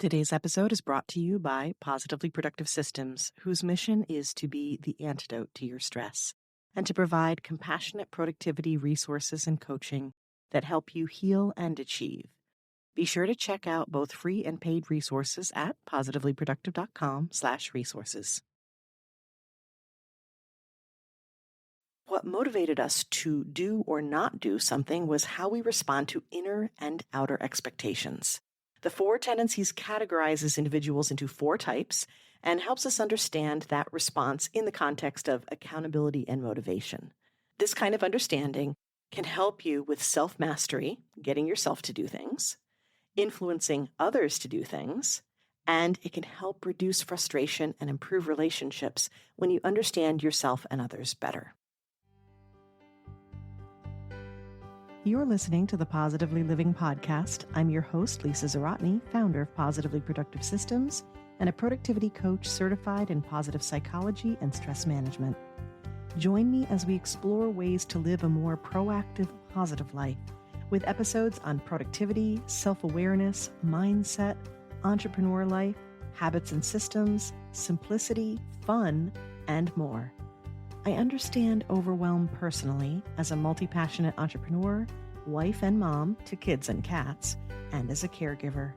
Today's episode is brought to you by Positively Productive Systems, whose mission is to be the antidote to your stress and to provide compassionate productivity resources and coaching that help you heal and achieve. Be sure to check out both free and paid resources at positivelyproductive.com/resources. What motivated us to do or not do something was how we respond to inner and outer expectations. The Four Tendencies categorizes individuals into 4 types and helps us understand that response in the context of accountability and motivation. This kind of understanding can help you with self-mastery, getting yourself to do things, influencing others to do things, and it can help reduce frustration and improve relationships when you understand yourself and others better. You're listening to the Positively Living Podcast. I'm your host, Lisa Zawrotny, founder of Positively Productive Systems and a productivity coach certified in positive psychology and stress management. Join me as we explore ways to live a more proactive, positive life with episodes on productivity, self-awareness, mindset, entrepreneur life, habits and systems, simplicity, fun, and more. I understand overwhelm personally as a multi-passionate entrepreneur, wife and mom to kids and cats, and as a caregiver.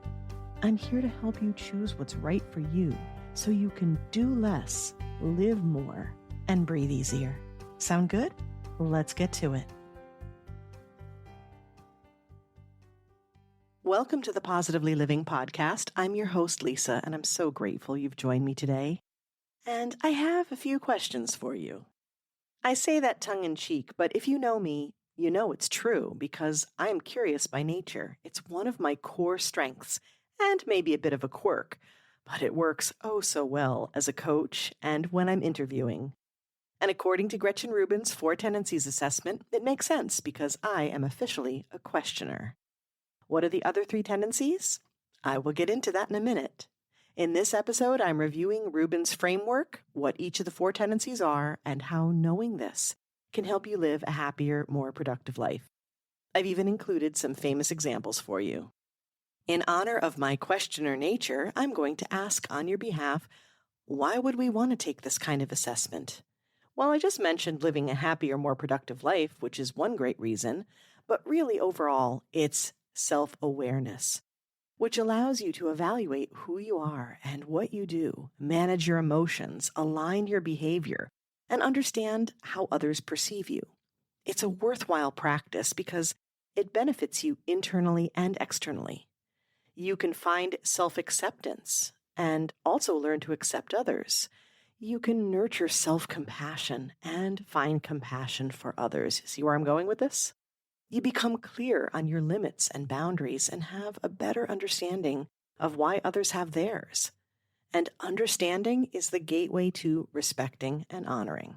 I'm here to help you choose what's right for you so you can do less, live more, and breathe easier. Sound good? Let's get to it. Welcome to the Positively Living Podcast. I'm your host, Lisa, and I'm so grateful you've joined me today. And I have a few questions for you. I say that tongue-in-cheek, but if you know me, you know it's true because I am curious by nature. It's one of my core strengths and maybe a bit of a quirk, but it works oh so well as a coach and when I'm interviewing. And according to Gretchen Rubin's Four Tendencies Assessment, it makes sense because I am officially a questioner. What are the other 3 tendencies? I will get into that in a minute. In this episode, I'm reviewing Rubin's framework, what each of the 4 tendencies are, and how knowing this can help you live a happier, more productive life. I've even included some famous examples for you. In honor of my questioner nature, I'm going to ask on your behalf, why would we want to take this kind of assessment? Well, I just mentioned living a happier, more productive life, which is one great reason, but really overall, it's self-awareness, which allows you to evaluate who you are and what you do, manage your emotions, align your behavior, and understand how others perceive you. It's a worthwhile practice because it benefits you internally and externally. You can find self-acceptance and also learn to accept others. You can nurture self-compassion and find compassion for others. See where I'm going with this? You become clear on your limits and boundaries and have a better understanding of why others have theirs. And understanding is the gateway to respecting and honoring.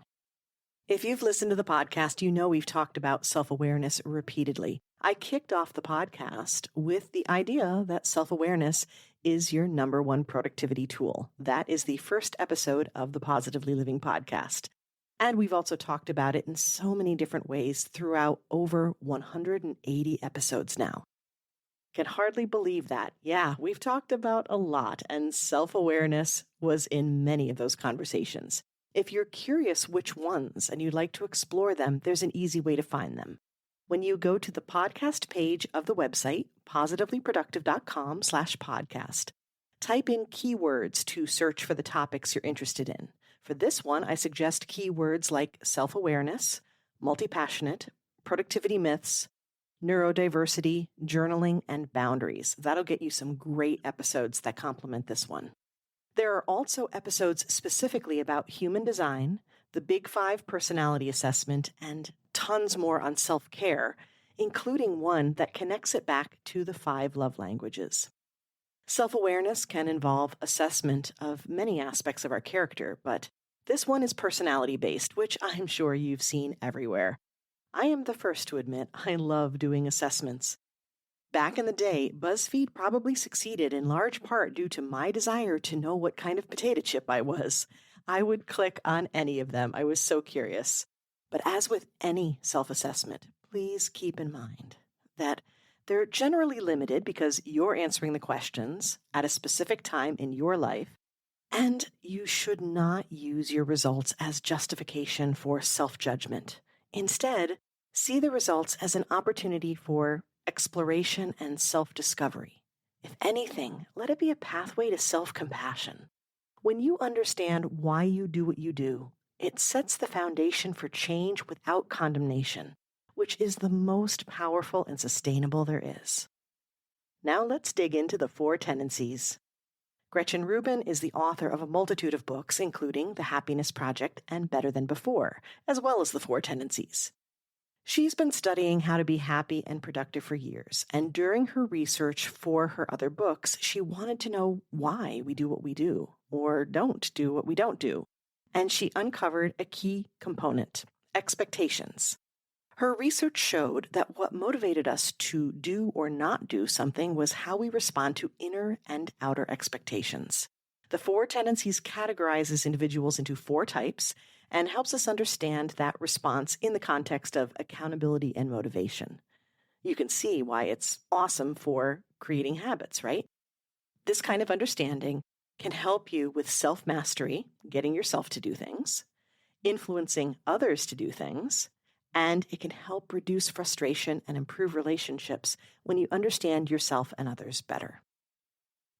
If you've listened to the podcast, you know we've talked about self-awareness repeatedly. I kicked off the podcast with the idea that self-awareness is your number 1 productivity tool. That is the first episode of the Positively Living Podcast. And we've also talked about it in so many different ways throughout over 180 episodes now. Can hardly believe that. Yeah, we've talked about a lot, and self-awareness was in many of those conversations. If you're curious which ones and you'd like to explore them, there's an easy way to find them. When you go to the podcast page of the website, positivelyproductive.com/podcast, type in keywords to search for the topics you're interested in. For this one, I suggest keywords like self-awareness, multi-passionate, productivity myths, neurodiversity, journaling, and boundaries. That'll get you some great episodes that complement this one. There are also episodes specifically about human design, the Big 5 personality assessment, and tons more on self-care, including one that connects it back to the 5 love languages. Self-awareness can involve assessment of many aspects of our character, but this one is personality-based, which I'm sure you've seen everywhere. I am the first to admit I love doing assessments. Back in the day, BuzzFeed probably succeeded in large part due to my desire to know what kind of potato chip I was. I would click on any of them. I was so curious. But as with any self-assessment, please keep in mind that They're generally limited because you're answering the questions at a specific time in your life, and you should not use your results as justification for self-judgment. Instead, see the results as an opportunity for exploration and self-discovery. If anything, let it be a pathway to self-compassion. When you understand why you do what you do, it sets the foundation for change without condemnation, which is the most powerful and sustainable there is. Now let's dig into the four tendencies. Gretchen Rubin is the author of a multitude of books, including The Happiness Project and Better Than Before, as well as the Four Tendencies. She's been studying how to be happy and productive for years, and during her research for her other books, she wanted to know why we do what we do, or don't do what we don't do. And she uncovered a key component: expectations. Her research showed that what motivated us to do or not do something was how we respond to inner and outer expectations. The Four Tendencies categorizes individuals into four types and helps us understand that response in the context of accountability and motivation. You can see why it's awesome for creating habits, right? This kind of understanding can help you with self-mastery, getting yourself to do things, influencing others to do things, and it can help reduce frustration and improve relationships when you understand yourself and others better.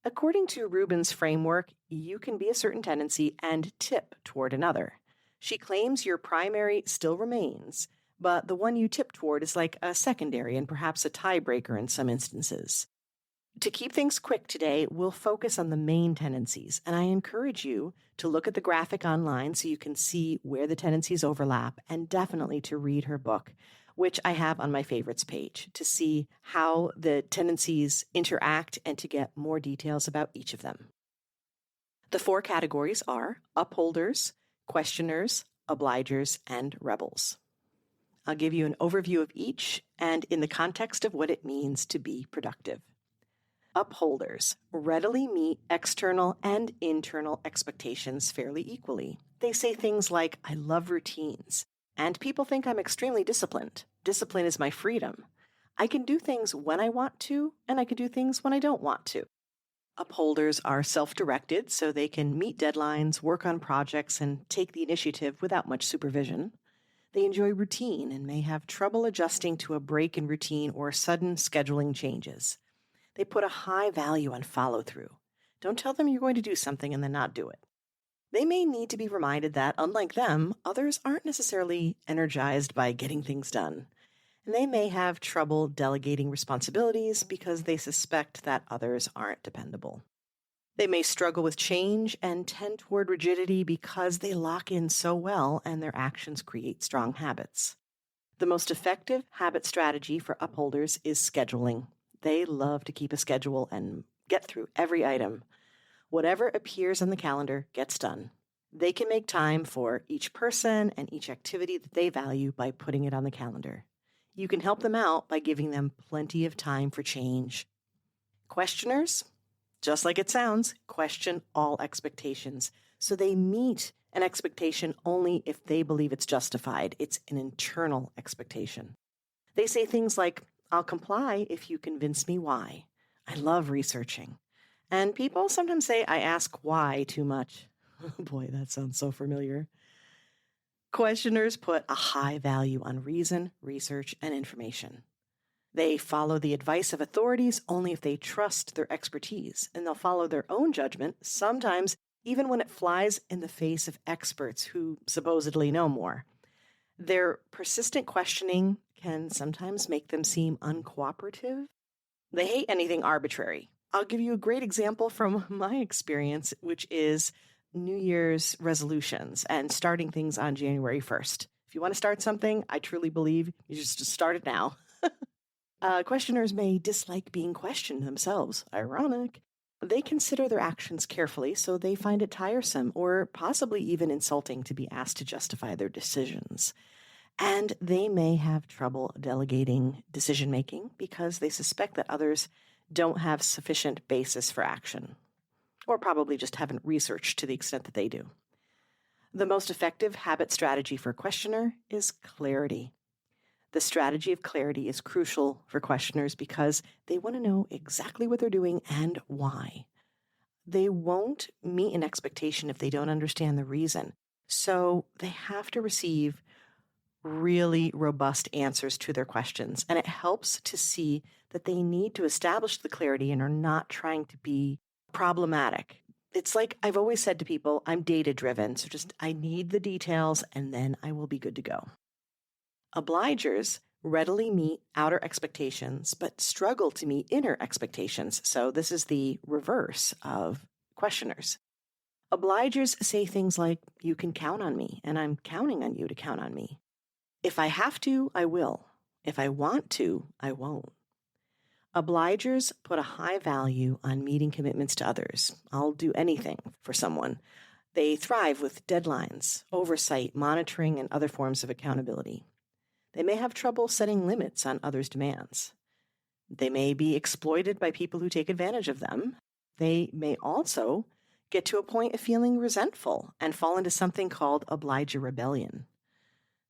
According to Rubin's framework, you can be a certain tendency and tip toward another. She claims your primary still remains, but the one you tip toward is like a secondary and perhaps a tiebreaker in some instances. To keep things quick today, we'll focus on the main tendencies, and I encourage you to look at the graphic online so you can see where the tendencies overlap, and definitely to read her book, which I have on my favorites page, to see how the tendencies interact and to get more details about each of them. The four categories are upholders, questioners, obligers, and rebels. I'll give you an overview of each and in the context of what it means to be productive. Upholders readily meet external and internal expectations fairly equally. They say things like, "I love routines," and people think I'm extremely disciplined. Discipline is my freedom. I can do things when I want to, and I can do things when I don't want to. Upholders are self-directed, so they can meet deadlines, work on projects, and take the initiative without much supervision. They enjoy routine and may have trouble adjusting to a break in routine or sudden scheduling changes. They put a high value on follow-through. Don't tell them you're going to do something and then not do it. They may need to be reminded that, unlike them, others aren't necessarily energized by getting things done. And they may have trouble delegating responsibilities because they suspect that others aren't dependable. They may struggle with change and tend toward rigidity because they lock in so well and their actions create strong habits. The most effective habit strategy for upholders is scheduling. They love to keep a schedule and get through every item. Whatever appears on the calendar gets done. They can make time for each person and each activity that they value by putting it on the calendar. You can help them out by giving them plenty of time for change. Questioners, just like it sounds, question all expectations. So they meet an expectation only if they believe it's justified. It's an internal expectation. They say things like, "I'll comply if you convince me why." I love researching. And people sometimes say I ask why too much. Oh boy, that sounds so familiar. Questioners put a high value on reason, research, and information. They follow the advice of authorities only if they trust their expertise, and they'll follow their own judgment, sometimes even when it flies in the face of experts who supposedly know more. Their persistent questioning can sometimes make them seem uncooperative. They hate anything arbitrary. I'll give you a great example from my experience, which is New Year's resolutions and starting things on January 1st. If you want to start something, I truly believe you just start it now. Questioners may dislike being questioned themselves. Ironic. They consider their actions carefully, so they find it tiresome or possibly even insulting to be asked to justify their decisions. And they may have trouble delegating decision-making because they suspect that others don't have sufficient basis for action, or probably just haven't researched to the extent that they do. The most effective habit strategy for a questioner is clarity. The strategy of clarity is crucial for questioners because they want to know exactly what they're doing and why. They won't meet an expectation if they don't understand the reason. So they have to receive really robust answers to their questions. And it helps to see that they need to establish the clarity and are not trying to be problematic. It's like I've always said to people, I'm data driven. So I need the details and then I will be good to go. Obligers readily meet outer expectations, but struggle to meet inner expectations. So this is the reverse of questioners. Obligers say things like, you can count on me, and I'm counting on you to count on me. If I have to, I will. If I want to, I won't. Obligers put a high value on meeting commitments to others. I'll do anything for someone. They thrive with deadlines, oversight, monitoring, and other forms of accountability. They may have trouble setting limits on others' demands. They may be exploited by people who take advantage of them. They may also get to a point of feeling resentful and fall into something called obliger rebellion.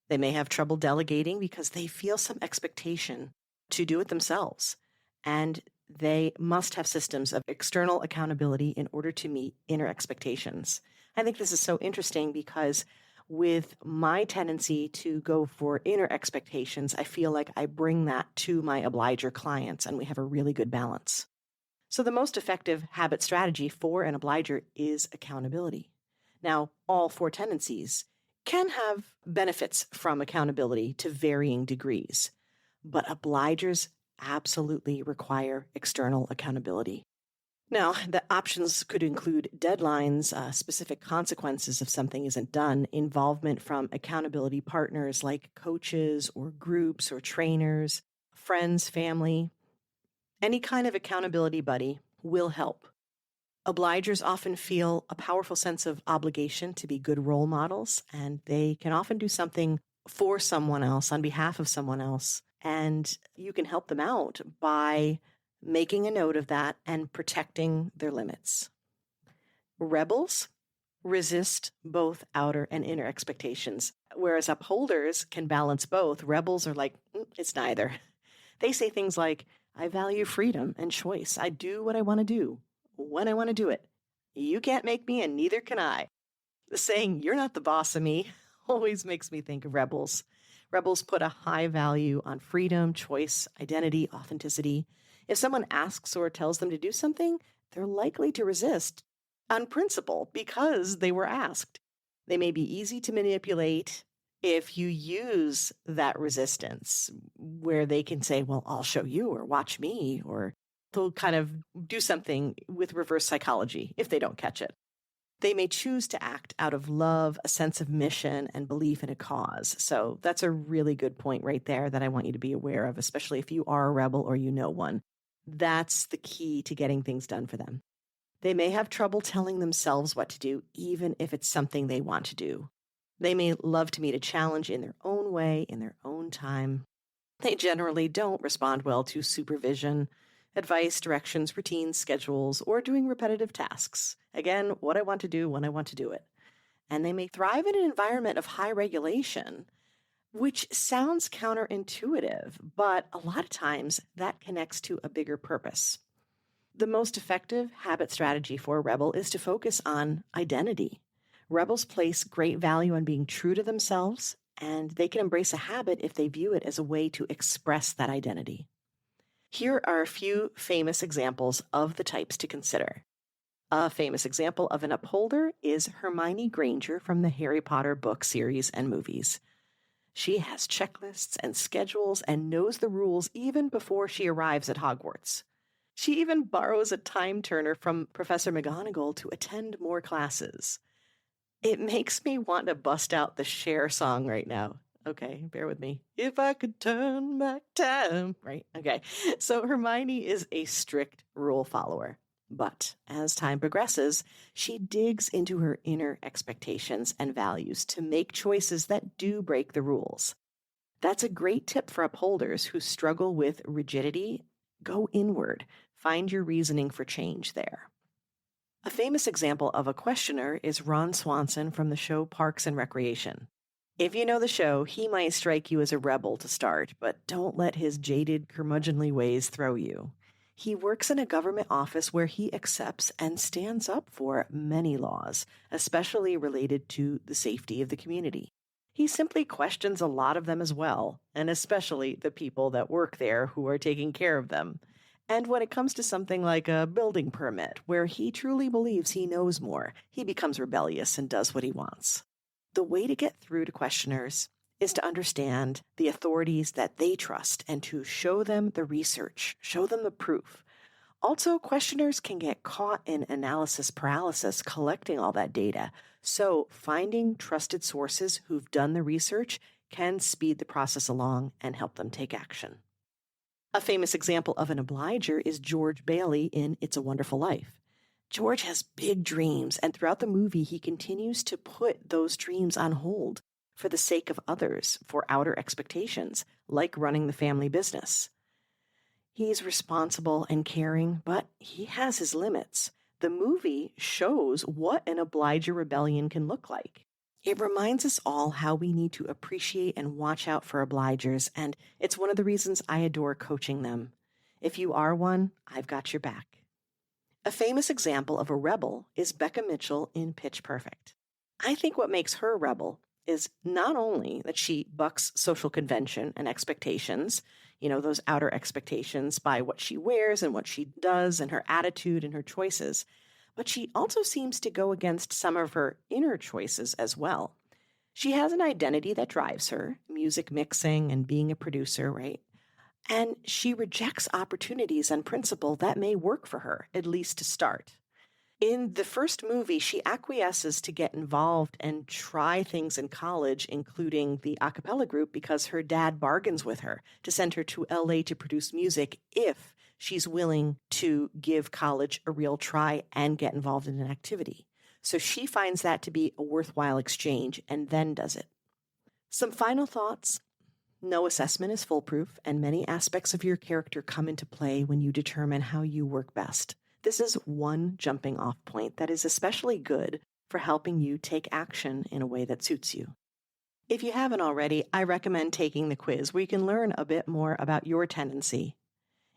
They may have trouble delegating because they feel some expectation to do it themselves, and they must have systems of external accountability in order to meet inner expectations. I think this is so interesting because with my tendency to go for inner expectations, I feel like I bring that to my obliger clients, and we have a really good balance. So the most effective habit strategy for an obliger is accountability. Now, all four tendencies can have benefits from accountability to varying degrees, but obligers absolutely require external accountability. Now, the options could include deadlines, specific consequences if something isn't done, involvement from accountability partners like coaches or groups or trainers, friends, family. Any kind of accountability buddy will help. Obligers often feel a powerful sense of obligation to be good role models, and they can often do something for someone else on behalf of someone else. And you can help them out by making a note of that and protecting their limits. Rebels resist both outer and inner expectations, whereas upholders can balance both. Rebels are like, it's neither. They say things like, I value freedom and choice. I do what I want to do when I want to do it. You can't make me, and neither can I. The saying, you're not the boss of me, always makes me think of rebels. Rebels put a high value on freedom, choice, identity, authenticity. If someone asks or tells them to do something, they're likely to resist on principle because they were asked. They may be easy to manipulate if you use that resistance where they can say, well, I'll show you or watch me, or they'll kind of do something with reverse psychology if they don't catch it. They may choose to act out of love, a sense of mission, and belief in a cause. So that's a really good point right there that I want you to be aware of, especially if you are a rebel or you know one. That's the key to getting things done for them. They may have trouble telling themselves what to do, even if it's something they want to do. They may love to meet a challenge in their own way, in their own time. They generally don't respond well to supervision, advice, directions, routines, schedules, or doing repetitive tasks. Again, what I want to do when I want to do it. And they may thrive in an environment of high regulation, which sounds counterintuitive, but a lot of times that connects to a bigger purpose. The most effective habit strategy for a rebel is to focus on identity. Rebels place great value on being true to themselves, and they can embrace a habit if they view it as a way to express that identity. Here are a few famous examples of the types to consider. A famous example of an upholder is Hermione Granger from the Harry Potter book series and movies. She has checklists and schedules and knows the rules even before she arrives at Hogwarts. She even borrows a time turner from Professor McGonagall to attend more classes. It makes me want to bust out the Cher song right now. Okay, bear with me. If I could turn back time. Right, okay. So Hermione is a strict rule follower. But as time progresses, she digs into her inner expectations and values to make choices that do break the rules. That's a great tip for upholders who struggle with rigidity. Go inward. Find your reasoning for change there. A famous example of a questioner is Ron Swanson from the show Parks and Recreation. If you know the show, he might strike you as a rebel to start, but don't let his jaded, curmudgeonly ways throw you. He works in a government office where he accepts and stands up for many laws, especially related to the safety of the community. He simply questions a lot of them as well, and especially the people that work there who are taking care of them. And when it comes to something like a building permit, where he truly believes he knows more, he becomes rebellious and does what he wants. The way to get through to questioners is to understand the authorities that they trust and to show them the research, show them the proof. Also, questioners can get caught in analysis paralysis collecting all that data, so finding trusted sources who've done the research can speed the process along and help them take action. A famous example of an obliger is George Bailey in It's a Wonderful Life. George has big dreams, and throughout the movie, he continues to put those dreams on hold for the sake of others, for outer expectations, like running the family business. He's responsible and caring, but he has his limits. The movie shows what an obliger rebellion can look like. It reminds us all how we need to appreciate and watch out for obligers, and it's one of the reasons I adore coaching them. If you are one, I've got your back. A famous example of a rebel is Becca Mitchell in Pitch Perfect. I think what makes her a rebel is not only that she bucks social convention and expectations, those outer expectations by what she wears and what she does and her attitude and her choices, but she also seems to go against some of her inner choices as well. She has an identity that drives her, music mixing and being a producer, right? And she rejects opportunities on principle that may work for her, at least to start. In the first movie, she acquiesces to get involved and try things in college, including the a cappella group, because her dad bargains with her to send her to LA to produce music if she's willing to give college a real try and get involved in an activity. So she finds that to be a worthwhile exchange and then does it. Some final thoughts. No assessment is foolproof, and many aspects of your character come into play when you determine how you work best. This is one jumping off point that is especially good for helping you take action in a way that suits you. If you haven't already, I recommend taking the quiz where you can learn a bit more about your tendency.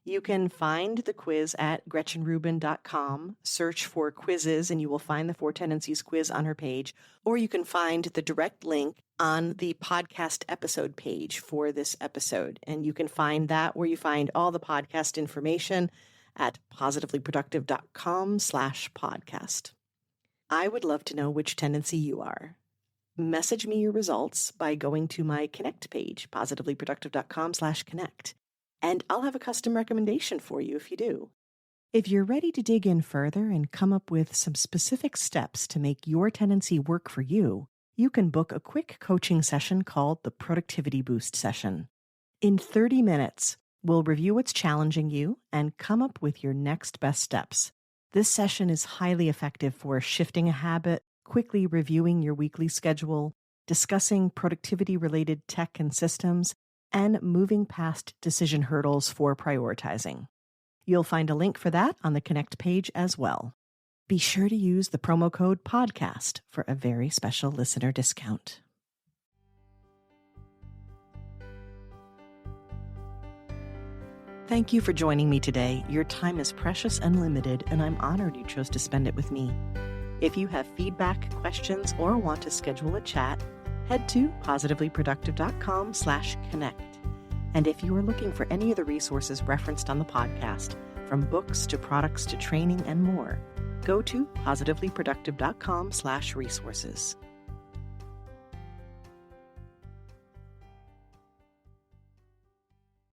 You can find the quiz at GretchenRubin.com, search for quizzes, and you will find the Four Tendencies quiz on her page, or you can find the direct link on the podcast episode page for this episode. And you can find that where you find all the podcast information at positivelyproductive.com/podcast. I would love to know which tendency you are. Message me your results by going to my Connect page, positivelyproductive.com/connect. And I'll have a custom recommendation for you if you do. If you're ready to dig in further and come up with some specific steps to make your tendency work for you, you can book a quick coaching session called the Productivity Boost Session. In 30 minutes, we'll review what's challenging you and come up with your next best steps. This session is highly effective for shifting a habit, quickly reviewing your weekly schedule, discussing productivity-related tech and systems, and moving past decision hurdles for prioritizing. You'll find a link for that on the Connect page as well. Be sure to use the promo code PODCAST for a very special listener discount. Thank you for joining me today. Your time is precious and limited, and I'm honored you chose to spend it with me. If you have feedback, questions, or want to schedule a chat, head to positivelyproductive.com/connect. And if you are looking for any of the resources referenced on the podcast, from books to products to training and more, go to positivelyproductive.com/resources.